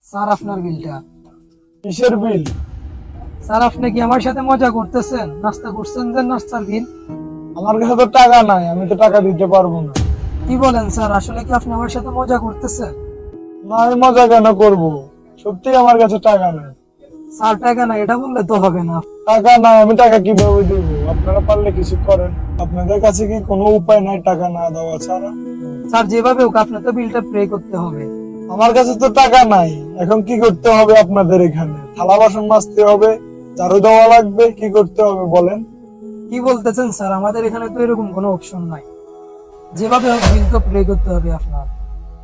Sir আপনার বিলটা। কিসের বিল? স্যার আপনি কি আমার সাথে মজা করতেছেন? নাস্তা করছেন যে নাস্তার বিল? আমার কাছে তো টাকা নাই, আমি তো টাকা দিতে পারবো না। কি বলেন স্যার, আসলে কি আপনি আমার সাথে মজা করতেছেন? না, আমি মজা কেন করবো? সত্যি আমার কাছে টাকা নেই। স্যার টাকা না এটা বললে তো হবে না। টাকা নাই, আমি টাকা কিভাবে দিব? আপনারা পারলে কিছু করেন। আপনাদের কাছে কি কোনো উপায় নাই টাকা না দেওয়া ছাড়া? স্যার যেভাবে হোক আপনি তো বিলটা পে করতে হবে। আমার কাছে তো টাকা নাই। এখন কি করতে হবে আপনাদের এখানে? থালা বাসন মাজতে হবে, ঝাড়ু দেওয়া লাগবে, কি করতে হবে বলেন? কি বলতেছেন স্যার, আমাদের এখানে তো এরকম কোনো অপশন নাই। যেভাবে হোক বিল তো পে করতে হবে আপনার।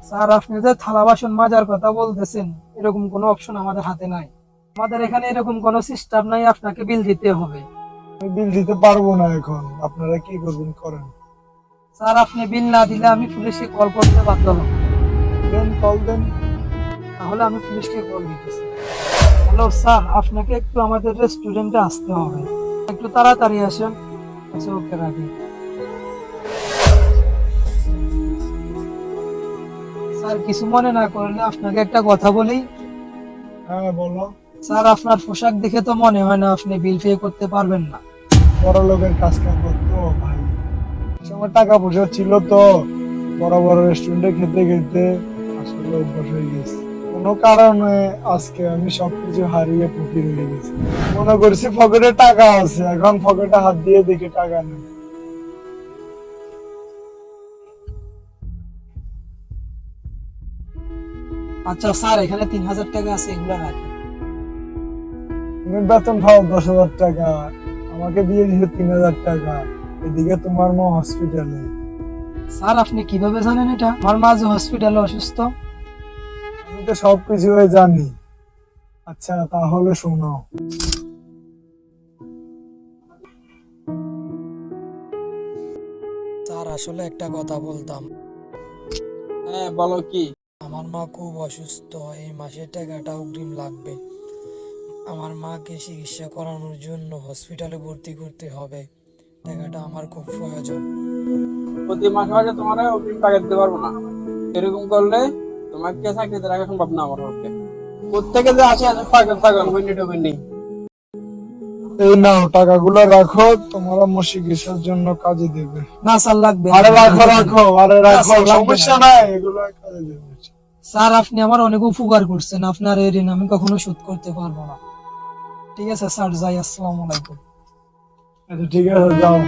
স্যার আপনি যে থালা বাসন মাজার কথা বলতেছেন, এরকম কোনো অপশন আমাদের হাতে নাই। আমাদের এখানে এরকম কোনো সিস্টেম নাই, আপনাকে বিল দিতে হবে। আমি বিল দিতে পারবো না এখন। আপনারা কি করবেন করেন। স্যার আপনি বিল না দিলে আমি পুলিশকে কল করতে বাধ্য হব। দেন, কল দেন। তাহলে আমি পুলিশকে কল দিতেছি। হ্যালো স্যার, আপনাকে একটু আমাদের রেস্টুরেন্টে আসতে হবে, একটু তাড়াতাড়ি আসেন। আচ্ছা ওকে, রাখি। স্যার কিছু মনে না করলে আপনাকে একটা কথা বলি। হ্যাঁ, বলো। স্যার আপনার পোশাক দেখে তো মনে হয় না আপনি বিল পে করতে পারবেন না। বড় লোকের কাজ কাম করতো ভাই। সময় টাকা পয়সা ছিল তো, বড় বড় রেস্টুরেন্টে খেতে খেতে আসলে অভ্যাস হয়ে গেছে। কোনো কারণে আজকে আমি সবকিছু হারিয়ে ফকির হয়ে গেছি। মনে করছি পকেটে টাকা আছে, এখন পকেটে হাত দিয়ে দেখি টাকা নেই। আচ্ছা স্যার, এখানে 3000 টাকা আছে, এগুলো রাখি। তুমি বেতন পাও 10,000 টাকা, আমাকে দিয়ে দিলে 3,000 টাকা। এদিকে তোমার মা হসপিটালে। স্যার আপনি কিভাবে জানেন এটা? আমার মা যে হসপিটালে অসুস্থ। আমি তো সবকিছু জানি। আচ্ছা তাহলে শোনো। স্যার আসলে একটা কথা বলতাম। হ্যাঁ বলো কি? আমার মা খুব অসুস্থ, এই মাসের টাকাটা অগ্রিম লাগবে। আমার মাকে চিকিৎসা করানোর জন্য হসপিটালে ভর্তি করতে হবে। টাকাটা আমার খুব প্রয়োজন। প্রতি মাসে মাসে তোমার অগ্রিম টাকা দিতে পারবো না। এরকম করলে তোমাকে চাকরিতে রাখা সম্ভব না আমার পক্ষে। প্রত্যেকে যে আসে আছে পাগল পাগল বন্যি টবন্যি। এই নাও টাকাগুলো রাখো, তোমার আম্মু চিকিৎসার জন্য কাজে দেবে। না স্যার লাগবে না। আরে রাখো রাখো, আরে রাখো, স্যার, লাগবে সমস্যা না। নাই, এগুলো কাজে দেবে। স্যার আপনি আমার অনেক উপকার করছেন, আপনার এই ঋণ আমি কখনো শোধ করতে পারবো না। ঠিক আছে স্যার, যাই। আসসালামু আলাইকুম। আচ্ছা ঠিক আছে, যাও।